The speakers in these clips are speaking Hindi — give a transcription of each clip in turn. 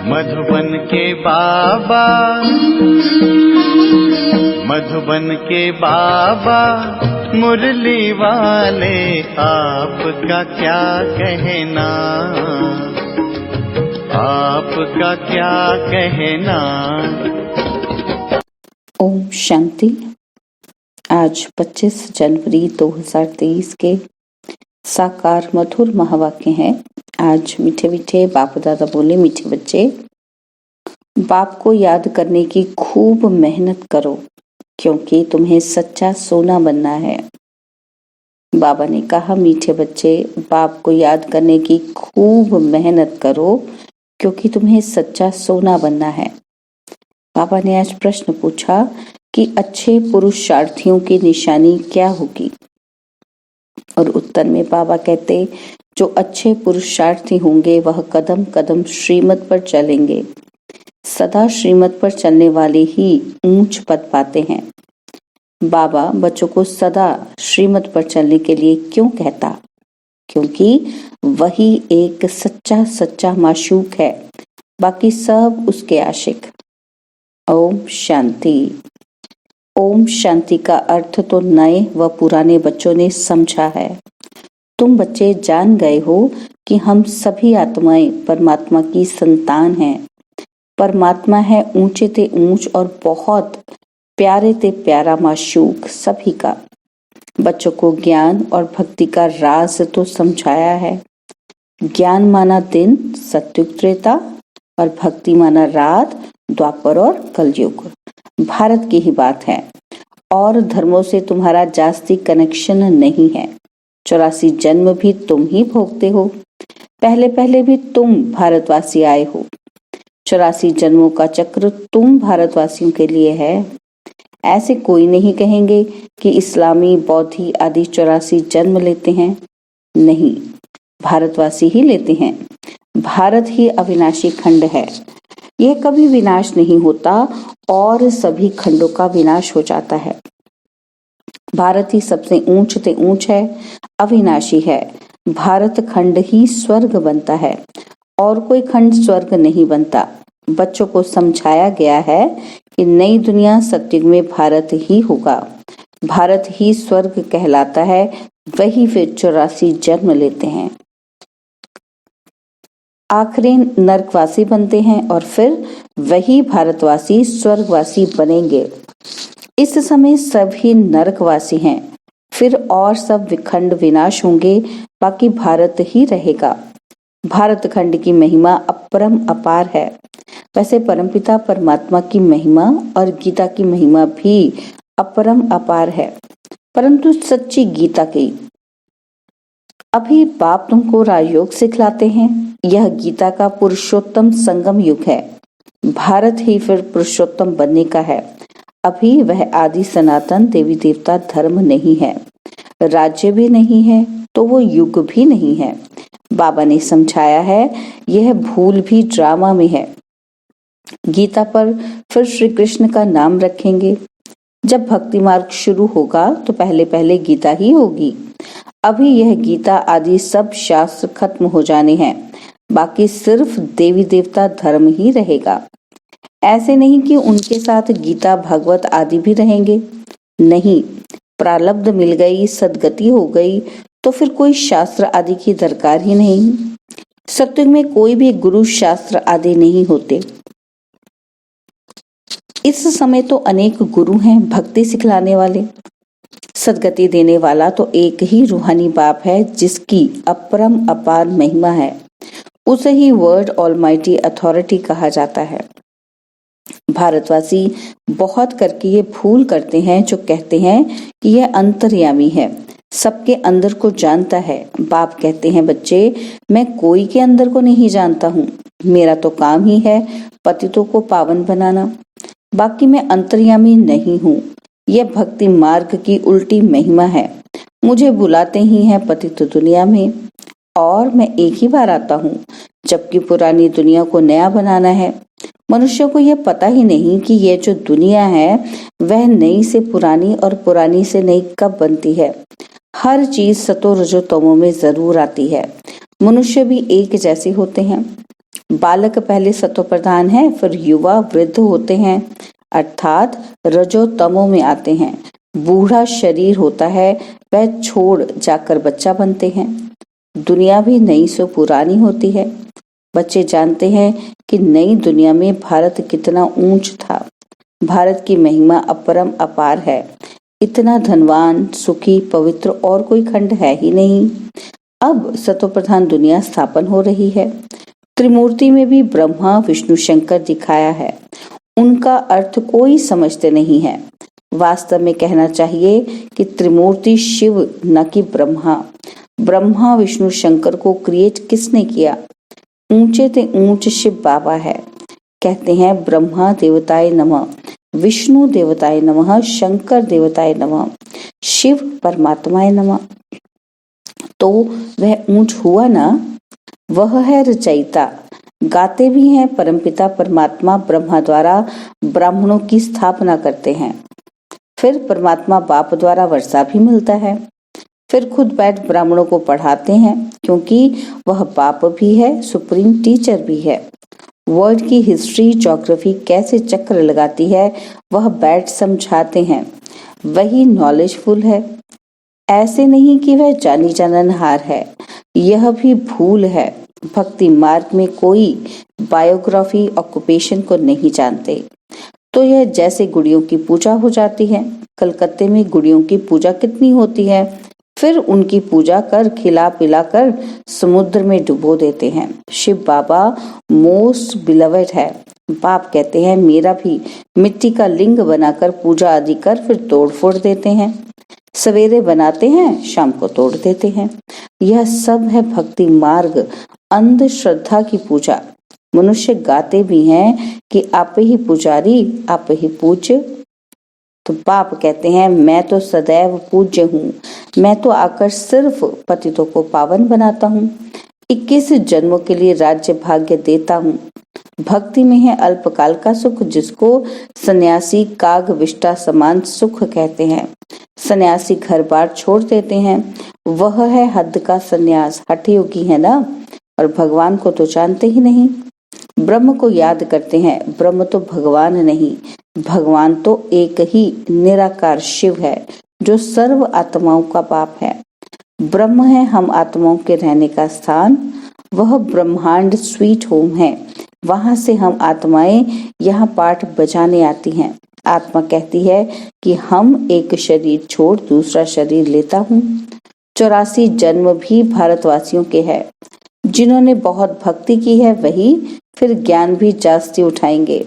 मधुबन के बाबा, मधुबन के बाबा मुरली वाले, आपका क्या कहना, आपका क्या कहना। ओम शांति। आज 25 जनवरी 2023 के साकार मधुर महावाक्य हैं। आज मीठे मीठे बाप दादा बोले, मीठे बच्चे, बाप को याद करने की खूब मेहनत करो, क्योंकि तुम्हें सच्चा सोना बनना है। बाबा ने कहा, मीठे बच्चे, बाप को याद करने की खूब मेहनत करो, क्योंकि तुम्हें सच्चा सोना बनना है। बाबा ने आज प्रश्न पूछा कि अच्छे पुरुषार्थियों की निशानी क्या होगी, और उत्तर में बाबा कहते, जो अच्छे पुरुषार्थी होंगे वह कदम कदम श्रीमत पर चलेंगे। सदा श्रीमत पर चलने वाले ही ऊंच पद पाते हैं। बाबा बच्चों को सदा श्रीमत पर चलने के लिए क्यों कहता? क्योंकि वही एक सच्चा सच्चा माशूक है, बाकी सब उसके आशिक। ओम शांति। ओम शांति का अर्थ तो नए व पुराने बच्चों ने समझा है। तुम बच्चे जान गए हो कि हम सभी आत्माएं परमात्मा की संतान हैं। परमात्मा है ऊंचे ते ऊंच और बहुत प्यारे ते प्यारा माशूक सभी का। बच्चों को ज्ञान और भक्ति का राज तो समझाया है। ज्ञान माना दिन सत्युग त्रेता, और भक्ति माना रात द्वापर और कलयुग। भारत की ही बात है, और धर्मों से तुम्हारा जास्ती कनेक्शन नहीं है। 84 जन्म भी तुम ही भोगते हो। पहले पहले भी तुम भारतवासी आए हो। 84 जन्मों का चक्र तुम भारतवासियों के लिए है। ऐसे कोई नहीं कहेंगे कि इस्लामी बौद्धी आदि 84 जन्म लेते हैं। नहीं, भारतवासी ही लेते हैं। भारत ही अविनाशी खंड है। यह कभी विनाश नहीं होता और सभी खंडों का विनाश हो जाता है। भारत ही सबसे ऊंच ते ऊंच है, अविनाशी है। भारत खंड ही स्वर्ग बनता है, और कोई खंड स्वर्ग नहीं बनता। बच्चों को समझाया गया है कि नई दुनिया सत्युग में भारत ही होगा। भारत ही स्वर्ग कहलाता है, वही फिर 84 जन्म लेते हैं। आखिरी नरकवासी बनते हैं और फिर वही भारतवासी स्वर्गवासी बनेंगे। इस समय सभी नरकवासी हैं, फिर और सब विखंड विनाश होंगे, बाकी भारत ही रहेगा। भारत खंड की महिमा अपरम अपार है। वैसे परमपिता परमात्मा की महिमा और गीता की महिमा भी अपरम अपार है, परंतु सच्ची गीता की। अभी बाप तुमको राजयोग सिखलाते हैं। यह गीता का पुरुषोत्तम संगम युग है। भारत ही फिर पुरुषोत्तम बनने का है। अभी वह आदि सनातन देवी देवता धर्म नहीं है, राज्य भी नहीं है, तो वो युग भी नहीं है। बाबा ने समझाया है, यह भूल भी ड्रामा में है। गीता पर फिर श्री कृष्ण का नाम रखेंगे। जब भक्ति मार्ग शुरू होगा तो पहले पहले गीता ही होगी। अभी यह गीता आदि सब शास्त्र खत्म हो जाने हैं, बाकी सिर्फ देवी देवता धर्म ही रहेगा। ऐसे नहीं कि उनके साथ गीता भागवत आदि भी रहेंगे। नहीं, प्रारब्ध मिल गई, सदगति हो गई, तो फिर कोई शास्त्र आदि की दरकार ही नहीं। सत्युग में कोई भी गुरु शास्त्र आदि नहीं होते। इस समय तो अनेक गुरु हैं भक्ति सिखलाने वाले। सदगति देने वाला तो एक ही रूहानी बाप है, जिसकी अपरम अपार महिमा है। उसे ही वर्ड ऑलमाइटी अथॉरिटी कहा जाता है। भारतवासी बहुत करके ये भूल करते हैं, जो कहते हैं कि यह अंतर्यामी है, सबके अंदर को जानता है। बाप कहते हैं, बच्चे, मैं कोई के अंदर को नहीं जानता हूँ। मेरा तो काम ही है पतितों को पावन बनाना, बाकी मैं अंतर्यामी नहीं हूँ। यह भक्ति मार्ग की उल्टी महिमा है। मुझे बुलाते ही हैं पतित दुनिया में, और मैं एक ही बार आता हूँ, जबकि पुरानी दुनिया को नया बनाना है। मनुष्यों को यह पता ही नहीं कि यह जो दुनिया है वह नई से पुरानी और पुरानी से नई कब बनती है। हर चीज सतो रजो तमो में जरूर आती है। मनुष्य भी एक जैसे होते हैं। बालक पहले सतोप्रधान है, फिर युवा वृद्ध होते हैं, अर्थात रजो तमो में आते हैं। बूढ़ा शरीर होता है, वह छोड़ जाकर बच्चा बनते हैं। दुनिया भी नई से पुरानी होती है। बच्चे जानते हैं कि नई दुनिया में भारत कितना ऊंच था। भारत की महिमा अपरम अपार है। इतना धनवान, सुखी, पवित्र और कोई खंड है ही नहीं। अब सतोप्रधान दुनिया स्थापन हो रही है। त्रिमूर्ति में भी ब्रह्मा, विष्णु, शंकर दिखाया है। उनका अर्थ कोई समझते नहीं है। वास्तव में कहना चाहिए कि त्रिमूर्ति शिव, न कि ब्रह्मा। ब्रह्मा, विष्णु, शंकर को क्रिएट किसने किया? ऊंचे ते ऊंच शिव बाबा है। कहते हैं ब्रह्मा देवताय नमः, विष्णु देवताय नमः, शंकर देवताय नमः, शिव परमात्माय नमः। तो वह ऊंच हुआ ना? वह है रचयिता। गाते भी हैं परमपिता परमात्मा ब्रह्मा द्वारा ब्राह्मणों की स्थापना करते हैं। फिर परमात्मा बाप द्वारा वर्षा भी मिलता है। फिर खुद बैठ ब्राह्मणों को पढ़ाते हैं, क्योंकि वह बाप भी है, सुप्रीम टीचर भी है। वर्ल्ड की हिस्ट्री, ज्योग्राफी कैसे चक्र लगाती है, वह बैठ समझाते हैं। वही नॉलेजफुल है। ऐसे नहीं कि वह जानी जाननहार है। यह भी भूल है। भक्ति मार्ग में कोई बायोग्राफी, ऑक्यूपेशन को नहीं जानते। तो यह जैसे गुड़ियों की पूजा हो जाती है। कलकत्ते में गुड़ियों की पूजा कितनी होती है, फिर उनकी पूजा कर खिला पिला कर समुद्र में डुबो देते हैं। शिव बाबा मोस्ट बिलवेड है। बाप कहते हैं मेरा भी मिट्टी का लिंग बनाकर पूजा आदि कर फिर तोड़ फोड़ देते हैं। सवेरे बनाते हैं, शाम को तोड़ देते हैं। यह सब है भक्ति मार्ग, अंधश्रद्धा की पूजा। मनुष्य गाते भी हैं कि आप ही पुजारी, आप ही पूज्य। तो बाप कहते हैं मैं तो सदैव पूज्य हूँ। मैं तो आकर सिर्फ पतितों को पावन बनाता हूँ। 21 जन्मों के लिए राज्य भाग्य देता हूँ। भक्ति में है अल्पकाल का सुख, जिसको सन्यासी काग विष्टा समान सुख कहते हैं। सन्यासी घर बार छोड़ देते हैं, वह है हद का सन्यास। हठ योगी है ना, और भगवान को तो जानते ही नहीं। ब्रह्म को याद करते हैं, ब्रह्म तो भगवान नहीं, भगवान तो एक ही निराकार शिव है, जो सर्व आत्माओं का बाप है। ब्रह्म है हम आत्माओं के रहने का स्थान। वह ब्रह्मांड स्वीट होम है। वहां से हम आत्माएं यहाँ पाठ बजाने आती हैं। आत्मा कहती है कि हम एक शरीर छोड़ दूसरा शरीर लेता हूँ। 84 जन्म भी भारतवासियों के हैं। जिन्होंने बहुत भक्ति की है वही फिर ज्ञान भी जास्ती उठाएंगे।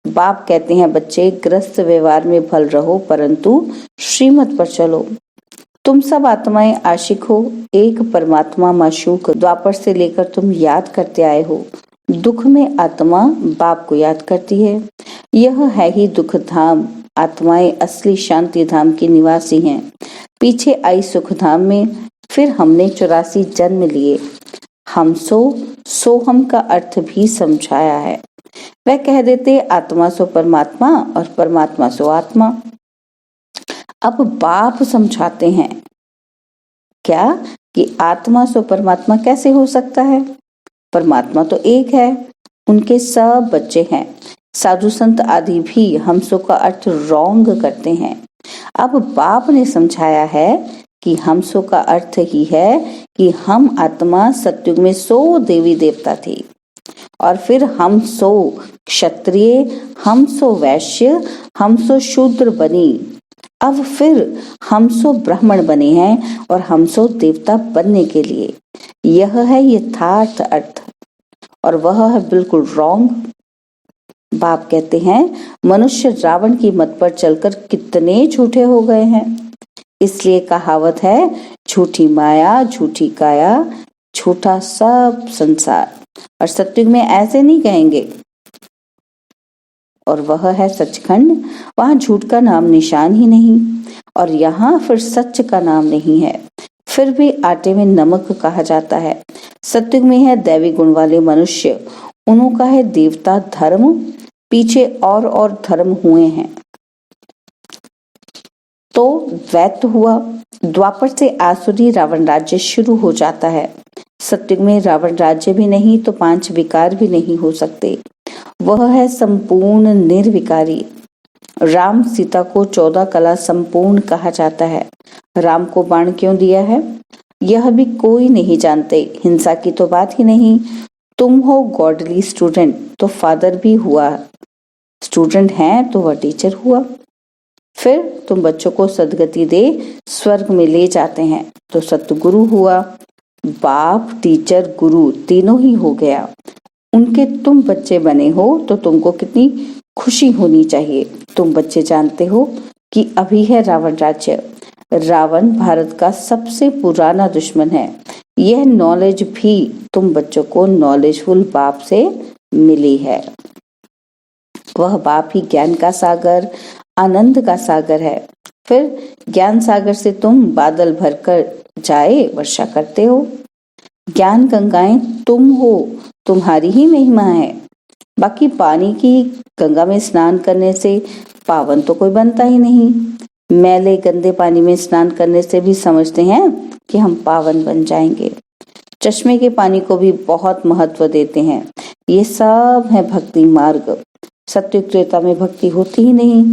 बाप कहते हैं बच्चे ग्रस्त व्यवहार में भल रहो, परंतु श्रीमत पर चलो। तुम सब आत्माएं आशिक हो, एक परमात्मा माशूक द्वापर से लेकर तुम याद करते आए हो। दुख में आत्मा बाप को याद करती है। यह है ही दुख धाम। आत्माएं असली शांति धाम की निवासी हैं। पीछे आई सुख धाम में, फिर हमने 84 जन्म लिए। हम सो हम का अर्थ भी समझाया है। वह कह देते आत्मा सो परमात्मा और परमात्मा सो आत्मा। अब बाप समझाते हैं क्या कि आत्मा सो परमात्मा कैसे हो सकता है? परमात्मा तो एक है, उनके सब बच्चे हैं। साधु संत आदि भी हम सो का अर्थ रॉन्ग करते हैं। अब बाप ने समझाया है कि हम सो का अर्थ ही है कि हम आत्मा सतयुग में 100 देवी देवता थे, और फिर हम 100 क्षत्रिय, हम 100 वैश्य, हम 100 शूद्र बनी। अब फिर हम 100 ब्राह्मण बने हैं और हम 100 देवता बनने के लिए। यह है यथार्थ अर्थ, और वह है बिल्कुल रॉन्ग। बाप कहते हैं मनुष्य रावण की मत पर चलकर कितने झूठे हो गए हैं। इसलिए कहावत है झूठी माया, झूठी काया, झूठा सब संसार। और सत्युग में ऐसे नहीं कहेंगे। और वह है सचखंड, वहां झूठ का नाम निशान ही नहीं, और यहाँ फिर सच का नाम नहीं है। फिर भी आटे में नमक कहा जाता है। सत्युग में है दैवी गुण वाले मनुष्य, उन्हों का है देवता धर्म। पीछे और धर्म हुए हैं। तो द्वैत हुआ। द्वापर से आसुरी रावण राज्य शुरू हो जाता है। सत्युग में रावण राज्य भी नहीं तो 5 विकार भी नहीं हो सकते। वह है संपूर्ण निर्विकारी। राम सीता को 14 कला संपूर्ण कहा जाता है। राम को बाण क्यों दिया है यह भी कोई नहीं जानते। हिंसा की तो बात ही नहीं। तुम हो गॉडली स्टूडेंट तो फादर भी हुआ, स्टूडेंट हैं तो वह टीचर हुआ। फिर तुम बच्चों को सदगति दे स्वर्ग में ले जाते हैं तो सतगुरु हुआ। बाप टीचर गुरु तीनों ही हो गया। उनके तुम बच्चे बने हो तो तुमको कितनी खुशी होनी चाहिए। तुम बच्चे जानते हो कि अभी है रावण राज्य। रावण भारत का सबसे पुराना दुश्मन है। यह नॉलेज भी तुम बच्चों को नॉलेजफुल बाप से मिली है। वह बाप ही ज्ञान का सागर, आनंद का सागर है। फिर ज्ञान सागर से तुम बादल भरकर जाए वर्षा करते हो। ज्ञान गंगाएं तुम हो, तुम्हारी ही महिमा है। बाकी पानी की गंगा में स्नान करने से पावन तो कोई बनता ही नहीं। मैले गंदे पानी में स्नान करने से भी समझते हैं कि हम पावन बन जाएंगे। चश्मे के पानी को भी बहुत महत्व देते हैं। ये सब है भक्ति मार्ग। सत्युग त्रेता में भक्ति होती ही नहीं।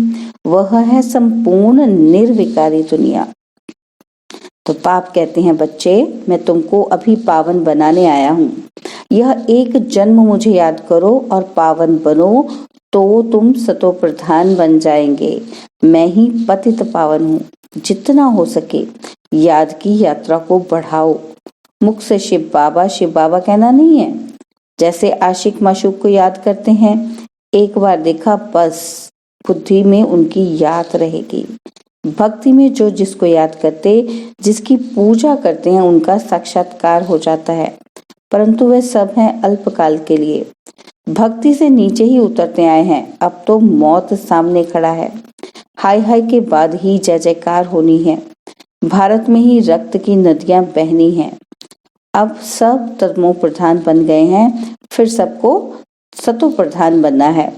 वह है संपूर्ण निर्विकारी दुनिया। तो पाप कहते हैं बच्चे मैं तुमको अभी पावन बनाने आया हूँ। यह एक जन्म मुझे याद करो और पावन बनो तो तुम सतो प्रधान बन जाएंगे। मैं ही पतित पावन हूँ। जितना हो सके याद की यात्रा को बढ़ाओ। मुख से शिव बाबा कहना नहीं है। जैसे आशिक माशूक को याद करते हैं, एक बार देखा बस बुद्धि में उनकी याद रहेगी। भक्ति में जो जिसको याद करते, जिसकी पूजा करते हैं उनका साक्षात्कार हो जाता है, परंतु वे सब हैं अल्पकाल के लिए। भक्ति से नीचे ही उतरते आए हैं। अब तो मौत सामने खड़ा है। हाय हाय के बाद ही जय जयकार होनी है। भारत में ही रक्त की नदियां बहनी हैं। अब सब तमो प्रधान बन गए हैं, फिर सबको सतो प्रधान बनना है,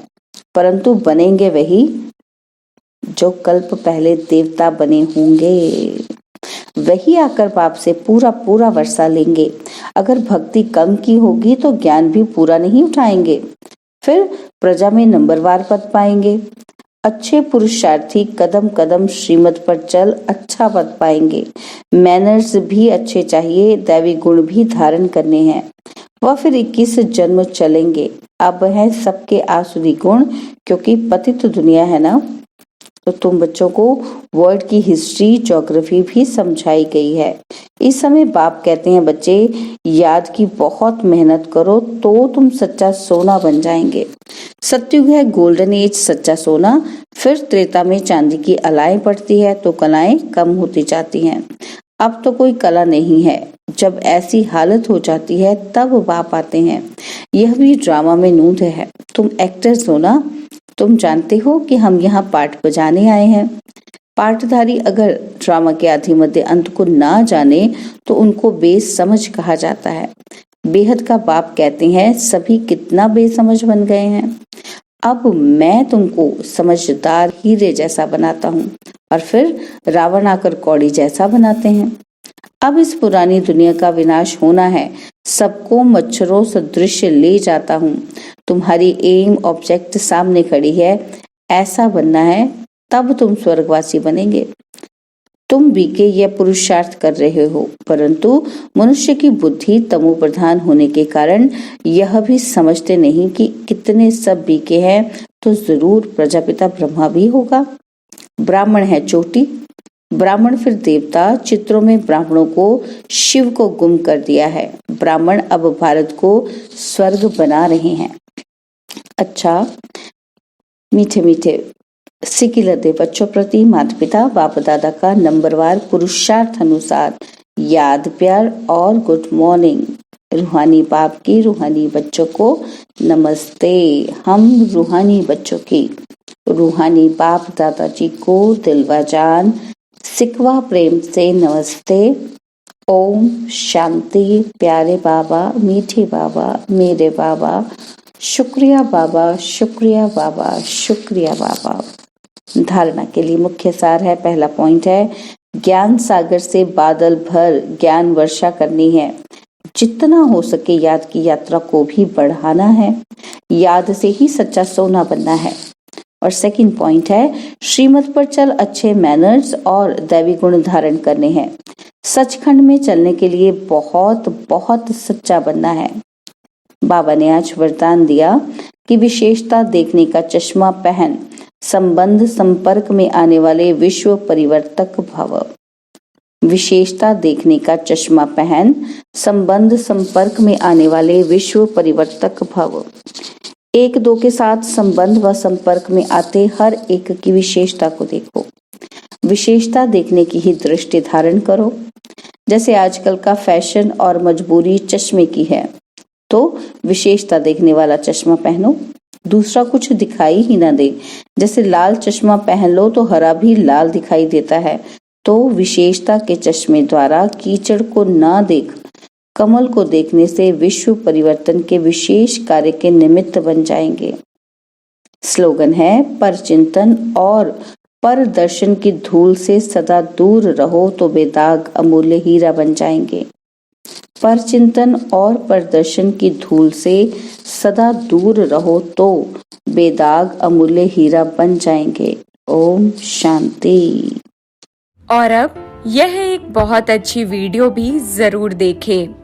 परंतु बनेंगे वही जो कल्प पहले देवता बने होंगे। वही आकर बाप से पूरा वर्षा लेंगे। अगर भक्ति कम की होगी तो ज्ञान भी पूरा नहीं उठाएंगे, फिर प्रजा में नंबरवार पद पाएंगे। अच्छे पुरुषार्थी कदम कदम श्रीमत पर चल अच्छा पद पाएंगे। मैनर्स भी अच्छे चाहिए, दैवी गुण भी धारण करने हैं। वह फिर 21 जन्म चलेंगे। अब है सबके आसुरी गुण, क्योंकि पतित दुनिया है ना। तो तुम बच्चों को वर्ल्ड की हिस्ट्री ज्योग्राफी भी समझाई गई है। इस समय बाप कहते हैं बच्चे याद की बहुत मेहनत करो तो तुम सच्चा सोना बन जाएंगे। सतयुग है गोल्डन एज, सच्चा सोना। फिर त्रेता में चांदी की अलाएं पड़ती है तो कलाएं कम होती जाती हैं। अब तो कोई कला नहीं है। जब ऐसी हालत हो जाती है तब बाप आते हैं। यह भी ड्रामा में नूंद है। तुम एक्टर्स हो ना, तुम जानते हो कि हम यहाँ पाठ बजाने आए हैं। पाठधारी अगर ड्रामा के आधि मध्य अंत को ना जाने तो उनको बेसमझ कहा जाता है। बेहद का बाप कहते हैं सभी कितना बेसमझ बन गए हैं। अब मैं तुमको समझदार हीरे जैसा बनाता हूँ और फिर रावण आकर कौड़ी जैसा बनाते हैं। अब इस पुरानी दुनिया का विनाश होना है। सबको मच्छरों सदृश ले जाता हूँ। तुम्हारी एम ऑब्जेक्ट सामने खड़ी है, ऐसा बनना है, तब तुम स्वर्गवासी बनेंगे। तुम बीके यह पुरुषार्थ कर रहे हो, परंतु मनुष्य की बुद्धि तमो प्रधान होने के कारण यह भी समझते नहीं कि कितने सब बीके हैं तो जरूर प्रजापिता ब्रह्मा भी होगा। ब्राह्मण है चोटी, ब्राह्मण फिर देवता। चित्रों में ब्राह्मणों को शिव को गुम कर दिया है। ब्राह्मण अब भारत को स्वर्ग बना रहे हैं। अच्छा मीठे मीठे सिक्की लदे बच्चों प्रति माता पिता बाप दादा का नंबरवार पुरुषार्थ अनुसार याद प्यार और गुड मॉर्निंग। रूहानी बाप की रूहानी बच्चों को नमस्ते। हम रूहानी बच्चों की रूहानी बाप दादाजी को दिलवा जान सिकवा प्रेम से नमस्ते। ओम शांति। प्यारे बाबा, मीठे बाबा, मेरे बाबा, शुक्रिया बाबा, शुक्रिया बाबा, शुक्रिया बाबा। धारणा के लिए मुख्य सार है। पहला पॉइंट है ज्ञान सागर से बादल भर ज्ञान वर्षा करनी है। जितना हो सके याद की यात्रा को भी बढ़ाना है। याद से ही सच्चा सोना बनना है। और सेकंड पॉइंट है, श्रीमत पर चल अच्छे मैनर्स और दैवी गुण धारण करने हैं। सचखंड में चलने के लिए बहुत बहुत सच्चा बनना है। बाबा ने आज वरदान दिया कि विशेषता देखने का चश्मा पहन संबंध संपर्क में आने वाले विश्व परिवर्तक भव। विशेषता देखने का चश्मा पहन संबंध संपर्क में आने वाले विश्व परिवर्तक भव। एक दो के साथ संबंध व संपर्क में आते हर एक की विशेषता को देखो। विशेषता देखने की ही दृष्टि धारण करो। जैसे आजकल का फैशन और मजबूरी चश्मे की है, तो विशेषता देखने वाला चश्मा पहनो, दूसरा कुछ दिखाई ही ना दे। जैसे लाल चश्मा पहन लो तो हरा भी लाल दिखाई देता है, तो विशेषता के चश्मे द्वारा कीचड़ को ना देख कमल को देखने से विश्व परिवर्तन के विशेष कार्य के निमित्त बन जाएंगे। स्लोगन है, पर चिंतन और पर दर्शन की धूल से सदा दूर रहो तो बेदाग अमूल्य हीरा बन जाएंगे। पर चिंतन और प्रदर्शन की धूल से सदा दूर रहो तो बेदाग अमूल्य हीरा बन जाएंगे। ओम शांति। और अब यह एक बहुत अच्छी वीडियो भी जरूर देखें।